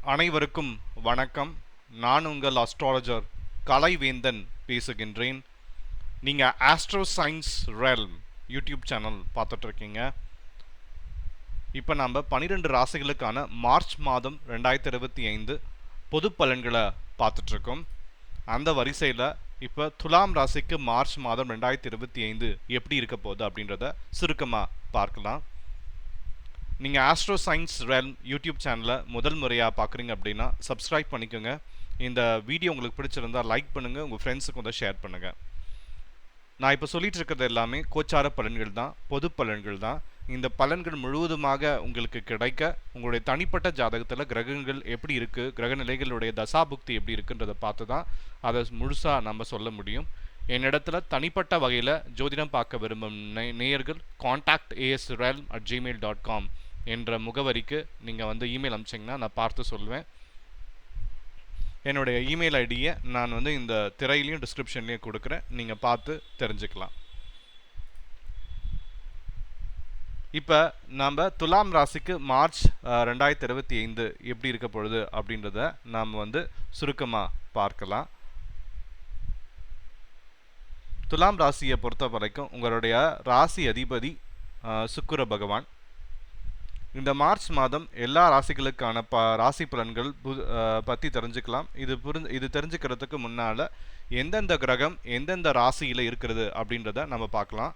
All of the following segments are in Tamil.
அனைவருக்கும் வணக்கம். நான் உங்கள் அஸ்ட்ராலஜர் கலைவேந்தன் பேசுகின்றேன். நீங்கள் astro science realm YouTube channel பார்த்துட்ருக்கீங்க. இப்போ நம்ம 12 ராசிகளுக்கான மார்ச் மாதம் 2025 பொது பலன்களை பார்த்துட்ருக்கோம். அந்த வரிசையில் இப்போ துலாம் ராசிக்கு மார்ச் மாதம் 2025 எப்படி இருக்க போகுது அப்படின்றத சுருக்கமாக பார்க்கலாம். நீங்கள் ஆஸ்ட்ரோ சயின்ஸ் ரெல்ம் யூடியூப் சேனலை முதல் முறையாக பார்க்குறீங்க அப்படின்னா சப்ஸ்கிரைப் பண்ணிக்கோங்க. இந்த வீடியோ உங்களுக்கு பிடிச்சிருந்தால் லைக் பண்ணுங்கள், உங்கள் ஃப்ரெண்ட்ஸுக்கு வந்து ஷேர் பண்ணுங்கள். நான் இப்போ சொல்லிகிட்டு இருக்கிறது எல்லாமே கோச்சார பலன்கள் தான், பொது பலன்கள் தான். இந்த பலன்கள் முழுவதுமாக உங்களுக்கு கிடைக்க உங்களுடைய தனிப்பட்ட ஜாதகத்தில் கிரகங்கள் எப்படி இருக்குது, கிரக நிலைகளுடைய தசாபுக்தி எப்படி இருக்குன்றதை பார்த்து தான் அதை முழுசாக நம்ம சொல்ல முடியும். என்னிடத்துல தனிப்பட்ட வகையில் ஜோதிடம் பார்க்க விரும்பும் நேயர்கள் contact@asrealm@gmail.com என்ற முகவரிக்கு நீங்கள் வந்து இமெயில் அனுப்பிச்சிங்கன்னா நான் பார்த்து சொல்லுவேன். என்னுடைய இமெயில் ஐடியை நான் வந்து இந்த திரையிலையும் டிஸ்கிரிப்ஷன்லையும் கொடுக்குறேன், நீங்கள் பார்த்து தெரிஞ்சுக்கலாம். இப்போ நம்ம துலாம் ராசிக்கு மார்ச் 2025 எப்படி இருக்க பொழுது அப்படின்றத நாம் வந்து சுருக்கமாக பார்க்கலாம். துலாம் ராசியை பொறுத்த வரைக்கும் உங்களுடைய ராசி அதிபதி சுக்கிர பகவான். இந்த மார்ச் மாதம் எல்லா ராசிகளுக்கான ராசி பலன்கள் பற்றி தெரிஞ்சுக்கலாம். இது தெரிஞ்சுக்கிறதுக்கு முன்னால் எந்தெந்த கிரகம் எந்தெந்த ராசியில் இருக்கிறது அப்படின்றத நம்ம பார்க்கலாம்.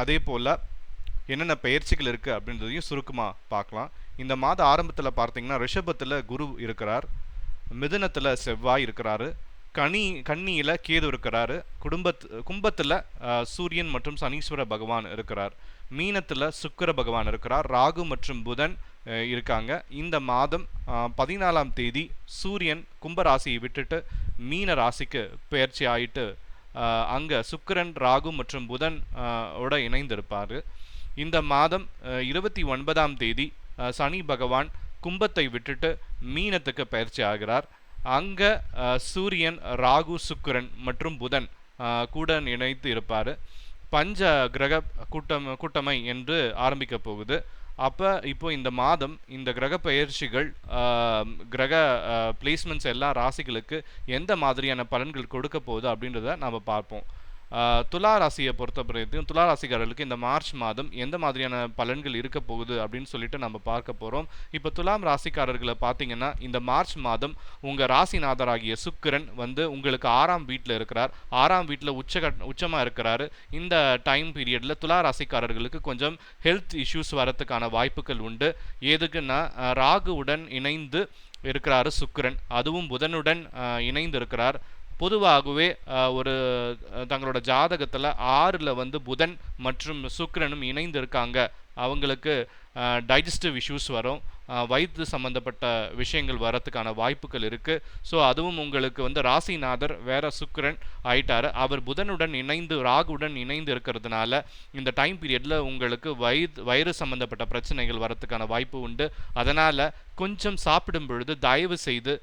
அதே போல் என்னென்ன பயிற்சிகள் இருக்குது அப்படின்றதையும் சுருக்கமாக பார்க்கலாம். இந்த மாத ஆரம்பத்தில் பார்த்தீங்கன்னா ரிஷபத்தில் குரு இருக்கிறார், மிதுனத்தில் செவ்வாய் இருக்கிறாரு, கன்னியில் கேது இருக்கிறாரு, கும்பத்தில் சூரியன் மற்றும் சனீஸ்வர பகவான் இருக்கிறார், மீனத்தில் சுக்கிர பகவான் இருக்கிறார், ராகு மற்றும் புதன் இருக்காங்க. இந்த மாதம் 14ஆம் தேதி சூரியன் கும்பராசியை விட்டுட்டு மீன ராசிக்கு பெயர்ச்சி ஆகிட்டு அங்கே சுக்கிரன் ராகு மற்றும் புதன் ஓட இணைந்திருப்பார். இந்த மாதம் 29ஆம் தேதி சனி பகவான் கும்பத்தை விட்டுட்டு மீனத்துக்கு பயிற்சி ஆகிறார். அங்கே சூரியன் ராகு சுக்கிரன் மற்றும் புதன் கூட இணைத்து இருப்பார். பஞ்ச கிரக கூட்டமை என்று ஆரம்பிக்க போகுது. இப்போ இந்த மாதம் இந்த கிரக பயிற்சிகள் கிரக பிளேஸ்மெண்ட்ஸ் எல்லா ராசிகளுக்கு எந்த மாதிரியான பலன்கள் கொடுக்க போகுது அப்படின்றத நாம் பார்ப்போம். துலா ராசியை பொறுத்தவரைக்கும் துலா ராசிக்காரர்களுக்கு இந்த மார்ச் மாதம் எந்த மாதிரியான பலன்கள் இருக்க போகுது அப்படின்னு சொல்லிட்டு நம்ம பார்க்க போகிறோம். இப்போ துலாம் ராசிக்காரர்களை பார்த்தீங்கன்னா இந்த மார்ச் மாதம் உங்கள் ராசிநாதராகிய சுக்கிரன் வந்து உங்களுக்கு 6ஆம் வீட்டில் இருக்கிறார், 6ஆம் வீட்டில் உச்சமாக இருக்கிறாரு. இந்த டைம் பீரியடில் துலா ராசிக்காரர்களுக்கு கொஞ்சம் ஹெல்த் இஷ்யூஸ் வரத்துக்கான வாய்ப்புகள் உண்டு. எதுக்குன்னா ராகுவுடன் இணைந்து இருக்கிறாரு சுக்கிரன், அதுவும் புதனுடன் இணைந்து இருக்கிறார். பொதுவாகவே ஒரு தங்களோட ஜாதகத்தில் 6ல் வந்து புதன் மற்றும் சுக்கிரனும் இணைந்து இருக்காங்க, அவங்களுக்கு டைஜஸ்டிவ் இஷ்யூஸ் வரும், வயிற்று சம்மந்தப்பட்ட விஷயங்கள் வரத்துக்கான வாய்ப்புகள் இருக்குது. ஸோ அதுவும் உங்களுக்கு வந்து ராசிநாதர் வேற சுக்கிரன் ஆயிட்டார், அவர் புதனுடன் இணைந்து ராகுடன் இணைந்து இருக்கிறதுனால இந்த டைம் பீரியடில் உங்களுக்கு வயிறு சம்மந்தப்பட்ட பிரச்சனைகள் வரத்துக்கான வாய்ப்பு உண்டு. அதனால் கொஞ்சம் சாப்பிடும் பொழுது தயவு செய்து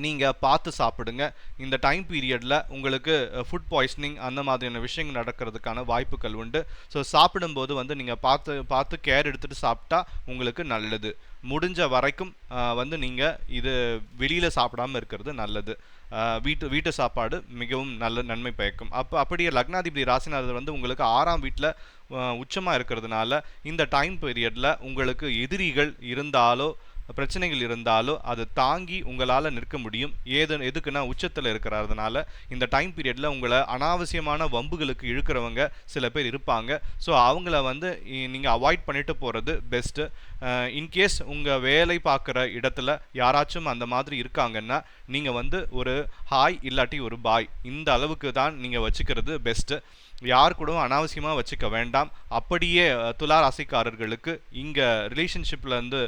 நீங்கள் பார்த்து சாப்பிடுங்க. இந்த டைம் பீரியடில் உங்களுக்கு ஃபுட் பாய்சனிங் அந்த மாதிரியான விஷயங்கள் நடக்கிறதுக்கான வாய்ப்புகள் உண்டு. ஸோ சாப்பிடும்போது வந்து நீங்கள் பார்த்து கேர் எடுத்துகிட்டு சாப்பிட்டா உங்களுக்கு நல்லது. முடிஞ்ச வரைக்கும் வந்து நீங்கள் இது வெளியில் சாப்பிடாமல் இருக்கிறது நல்லது. வீட்டு சாப்பாடு மிகவும் நல்ல நன்மை பயக்கும். அப்படியே லக்னாதிபதி ராசிநாதர் வந்து உங்களுக்கு 6ஆம் வீட்டில் உச்சமாக இருக்கிறதுனால இந்த டைம் பீரியடில் உங்களுக்கு எதிரிகள் இருந்தாலோ பிரச்சனைகள் இருந்தாலோ அதை தாங்கி உங்களால் நிற்க முடியும். எதுக்குன்னா உச்சத்தில் இருக்கிறதுனால இந்த டைம் பீரியடில் உங்களை அனாவசியமான வம்புகளுக்கு இழுக்கிறவங்க சில பேர் இருப்பாங்க. ஸோ அவங்கள வந்து நீங்கள் அவாய்ட் பண்ணிட்டு போகிறது பெஸ்ட்டு. இன்கேஸ் உங்கள் வேலை பார்க்குற இடத்துல யாராச்சும் அந்த மாதிரி இருக்காங்கன்னா நீங்கள் வந்து ஒரு ஹாய் இல்லாட்டி ஒரு பாய் இந்த அளவுக்கு தான் நீங்கள் வச்சுக்கிறது பெஸ்ட்டு. யார் கூடவும் அனாவசியமாக வச்சுக்க வேண்டாம். அப்படியே துலா ராசிக்காரர்களுக்கு இங்கே ரிலேஷன்ஷிப்பில் வந்து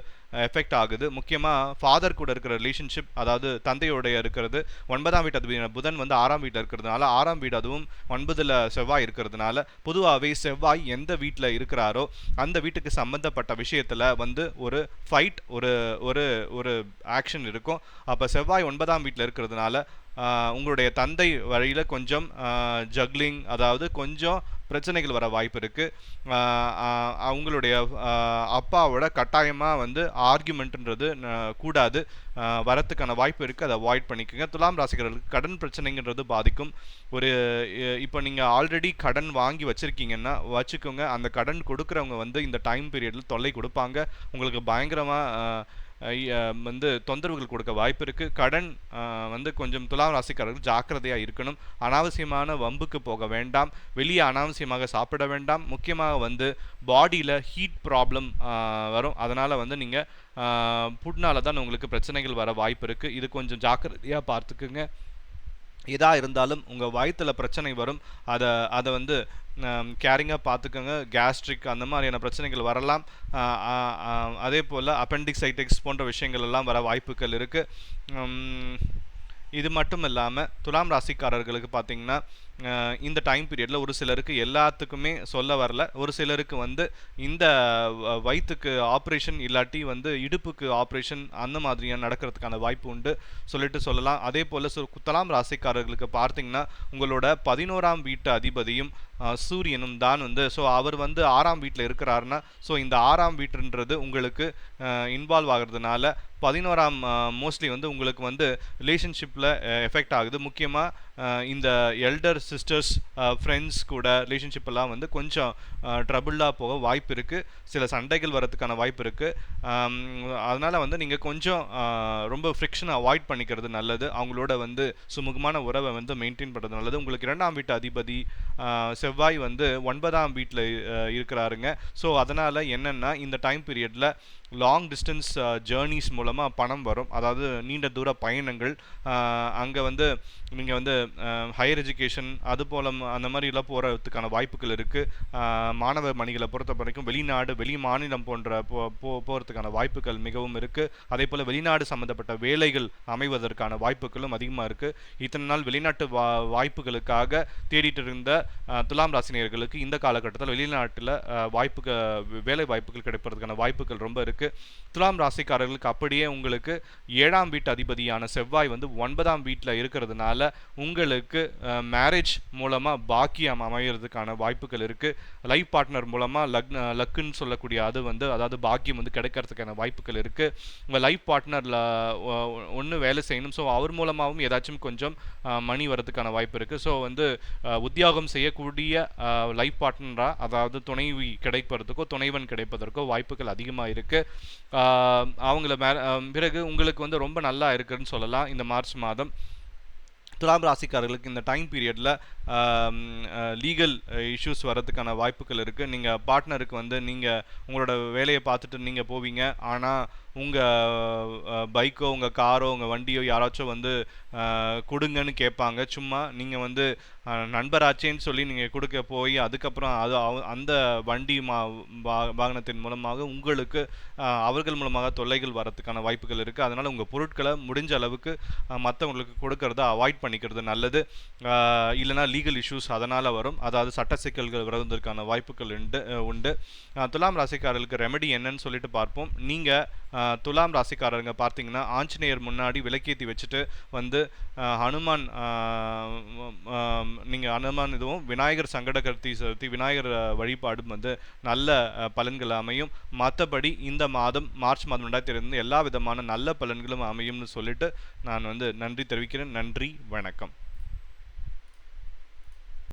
எஃபெக்ட் ஆகுது. முக்கியமாக ஃபாதர் கூட இருக்கிற ரிலேஷன்ஷிப், அதாவது தந்தையோடைய இருக்கிறது. 9ஆம் வீட்டு அதிபதி புதன் வந்து 6ஆம் வீட்டில் இருக்கிறதுனால 6ஆம் வீடு அதுவும் 9ல் செவ்வாய் இருக்கிறதுனால பொதுவாகவே செவ்வாய் எந்த வீட்டில் இருக்கிறாரோ அந்த வீட்டுக்கு சம்மந்தப்பட்ட விஷயத்தில் வந்து ஒரு ஃபைட் ஒரு ஒரு ஒரு ஆக்ஷன் இருக்கும். அப்போ செவ்வாய் 9ஆம் வீட்டில் இருக்கிறதுனால உங்களுடைய தந்தை வழியில் கொஞ்சம் ஜக்லிங், அதாவது கொஞ்சம் பிரச்சனைகள் வர வாய்ப்பு இருக்குது. அவங்களுடைய அப்பாவோட கட்டாயமாக வந்து ஆர்கியூமெண்ட்ன்றது கூடாது, வரத்துக்கான வாய்ப்பு இருக்குது. அதை அவாய்ட் பண்ணிக்கோங்க. துலாம் ராசிக்காரர்களுக்கு கடன் பிரச்சனைங்கிறது பாதிக்கும். ஒரு இப்போ நீங்கள் ஆல்ரெடி கடன் வாங்கி வச்சுருக்கீங்கன்னா வச்சுக்கோங்க. அந்த கடன் கொடுக்குறவங்க வந்து இந்த டைம் பீரியடில் தொல்லை கொடுப்பாங்க. உங்களுக்கு பயங்கரமாக வந்து தொந்தரவுகள் கொடுக்க வாய்ப்பு இருக்குது. கடன் வந்து கொஞ்சம் துலாம் ராசிக்காரர்கள் ஜாக்கிரதையாக இருக்கணும். அனாவசியமான வம்புக்கு போக வேண்டாம். வெளியே அனாவசியமாக சாப்பிட வேண்டாம். முக்கியமாக வந்து பாடியில் ஹீட் ப்ராப்ளம் வரும். அதனால் வந்து நீங்கள் ஃபுட்னால தான் உங்களுக்கு பிரச்சனைகள் வர வாய்ப்பு இருக்குது. இது கொஞ்சம் ஜாக்கிரதையாக பார்த்துக்குங்க. எதாக இருந்தாலும் உங்கள் வயிற்றில் பிரச்சனை வரும். அதை வந்து கேரிங்காக பார்த்துக்கோங்க. கேஸ்ட்ரிக் அந்த மாதிரியான பிரச்சனைகள் வரலாம். அதே போல் அப்பெண்டிக்சைட்டிக்ஸ் போன்ற விஷயங்கள் எல்லாம் வர வாய்ப்புகள் இருக்குது. இது மட்டும் இல்லாமல் துலாம் ராசிக்காரர்களுக்கு பார்த்திங்கன்னா இந்த டைம் பீரியடில் ஒரு சிலருக்கு எல்லாத்துக்குமே சொல்ல வரல, ஒரு சிலருக்கு வந்து இந்த வயிற்றுக்கு ஆப்ரேஷன் இல்லாட்டி வந்து இடுப்புக்கு ஆப்ரேஷன் அந்த மாதிரியான நடக்கிறதுக்கான வாய்ப்பு உண்டு சொல்லிட்டு சொல்லலாம். அதே போல் துலாம் ராசிக்காரர்களுக்கு பார்த்திங்கன்னா உங்களோட 11ஆம் வீட்டு அதிபதியும் சூரியனும் தான் வந்து, ஸோ அவர் வந்து 6ஆம் வீட்டில் இருக்கிறாருன்னா, ஸோ இந்த 6ஆம் வீட்டுன்றது உங்களுக்கு இன்வால்வ் ஆகிறதுனால 11ஆம் மோஸ்ட்லி வந்து உங்களுக்கு வந்து ரிலேஷன்ஷிப்பில் எஃபெக்ட் ஆகுது. முக்கியமாக இந்த எல்டர் சிஸ்டர்ஸ் ஃப்ரெண்ட்ஸ் கூட ரிலேஷன்ஷிப்பெல்லாம் வந்து கொஞ்சம் ட்ரபுளாக போக வாய்ப்பு இருக்குது. சில சண்டைகள் வரதுக்கான வாய்ப்பு இருக்குது. அதனால் வந்து நீங்கள் கொஞ்சம் ரொம்ப ஃப்ரிக்ஷனை அவாய்ட் பண்ணிக்கிறது நல்லது. அவங்களோட வந்து சுமூகமான உறவை வந்து மெயின்டைன் பண்ணுறது நல்லது. உங்களுக்கு 2ஆம் வீட்டு அதிபதி செவ்வாய் வந்து 9ஆம் வீட்டில் இருக்கிறாருங்க. ஸோ அதனால் என்னென்னா இந்த டைம் பீரியடில் லாங் டிஸ்டன்ஸ் ஜேர்னிஸ் மூலமாக பணம் வரும். அதாவது நீண்ட தூர பயணங்கள், அங்கே வந்து நீங்கள் வந்து ஹையர் எஜுகேஷன் அது போல் அந்த மாதிரிலாம் போகிறதுக்கான வாய்ப்புகள் இருக்குது. மாணவ மணிகளை பொறுத்த வரைக்கும் வெளிநாடு வெளி மாநிலம் போன்ற போகிறதுக்கான வாய்ப்புகள் மிகவும் இருக்குது. அதே போல் வெளிநாடு சம்மந்தப்பட்ட வேலைகள் அமைவதற்கான வாய்ப்புகளும் அதிகமாக இருக்குது. இத்தனை நாள் வெளிநாட்டு வாய்ப்புகளுக்காக தேடிட்டு இருந்த துலாம் ராசினியர்களுக்கு இந்த காலகட்டத்தில் வெளிநாட்டில் வேலை வாய்ப்புகள் கிடைப்பதற்கான வாய்ப்புகள் ரொம்ப இருக்குது. துலாம் ராசிக்காரர்களுக்கு அப்படியே உங்களுக்கு 7ஆம் வீட்டு அதிபதியான செவ்வாய் வந்து 9ஆம் வீட்டில் இருக்கிறதுனால உங்களுக்கு மேரேஜ் மூலமாக பாக்கியம் அமைகிறதுக்கான வாய்ப்புகள் இருக்குது. லைஃப் பார்ட்னர் மூலமாக லக்குன்னு சொல்லக்கூடிய அது வந்து அதாவது பாக்கியம் வந்து கிடைக்கிறதுக்கான வாய்ப்புகள் இருக்குது. உங்கள் லைஃப் பார்ட்னரில் ஒன்று வேலை செய்யணும். ஸோ அவர் மூலமாகவும் ஏதாச்சும் கொஞ்சம் மணி வரதுக்கான வாய்ப்பு இருக்குது. ஸோ வந்து உத்தியோகம் செய்யக்கூடிய லைஃப் பார்ட்னராக அதாவது துணைவி கிடைப்பதற்கோ துணைவன் கிடைப்பதற்கோ வாய்ப்புகள் அதிகமாக இருக்குது. அவங்கள பிறகு உங்களுக்கு வந்து ரொம்ப நல்லா இருக்குன்னு சொல்லலாம். இந்த மார்ச் மாதம் துலாம் ராசிக்காரர்களுக்கு இந்த டைம் பீரியடில் லீகல் இஷ்யூஸ் வரதுக்கான வாய்ப்புகள் இருக்குது. நீங்கள் பார்ட்னருக்கு வந்து நீங்கள் உங்களோட வேலையை பார்த்துட்டு நீங்கள் போவீங்க. ஆனால் உங்கள் பைக்கோ உங்கள் காரோ உங்கள் வண்டியோ யாராச்சும் வந்து கொடுங்கன்னு கேட்பாங்க. சும்மா நீங்கள் வந்து நண்பராச்சேன்னு சொல்லி நீங்கள் கொடுக்க போய் அதுக்கப்புறம் அந்த வண்டி வாகனத்தின் மூலமாக உங்களுக்கு அவர்கள் மூலமாக தொல்லைகள் வரதுக்கான வாய்ப்புகள் இருக்குது. அதனால் உங்கள் பொருட்களை முடிஞ்ச அளவுக்கு மற்றவங்களுக்கு கொடுக்கறத அவாய்ட் பண்ணிக்கிறது நல்லது. இல்லைனா லீகல் இஷ்யூஸ் அதனால் வரும், அதாவது சட்ட சிக்கல்கள் வருவதற்கான வாய்ப்புகள் உண்டு. துலாம் ராசிக்காரர்களுக்கு ரெமெடி என்னன்னு சொல்லிட்டு பார்ப்போம். நீங்கள் துலாம் ராசிக்காரங்க பார்த்தீங்கன்னா ஆஞ்சநேயர் முன்னாடி விளக்கேற்றி வச்சுட்டு வந்து ஹனுமான் நீங்கள் ஹனுமான் இதுவும் விநாயகர் சங்கடகர்த்தி சதுர்த்தி விநாயகர் வழிபாடும் வந்து நல்ல பலன்கள் அமையும். மற்றபடி இந்த மாதம் மார்ச் மாதம் 2022 எல்லா விதமான நல்ல பலன்களும் அமையும்னு சொல்லிட்டு நான் வந்து நன்றி தெரிவிக்கிறேன். நன்றி, வணக்கம்.